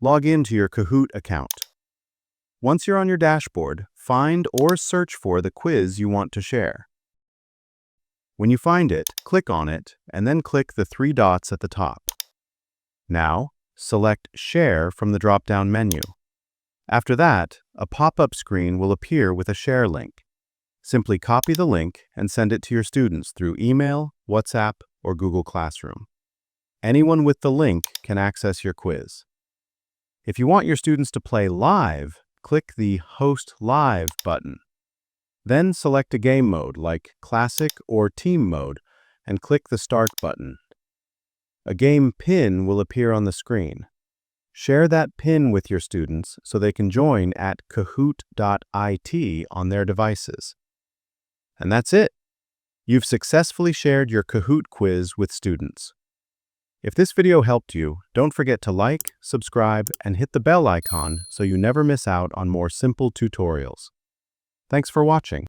log into your Kahoot account. Once you're on your dashboard, find or search for the quiz you want to share. When you find it, click on it, and then click the three dots at the top. Now, select Share from the drop-down menu. After that, a pop-up screen will appear with a share link. Simply copy the link and send it to your students through email, WhatsApp, or Google Classroom. Anyone with the link can access your quiz. If you want your students to play live, click the Host Live button. Then select a game mode like Classic or Team Mode and click the Start button. A game pin will appear on the screen. Share that pin with your students so they can join at kahoot.it on their devices. And that's it. You've successfully shared your Kahoot quiz with students. If this video helped you, don't forget to like, subscribe, and hit the bell icon so you never miss out on more simple tutorials. Thanks for watching.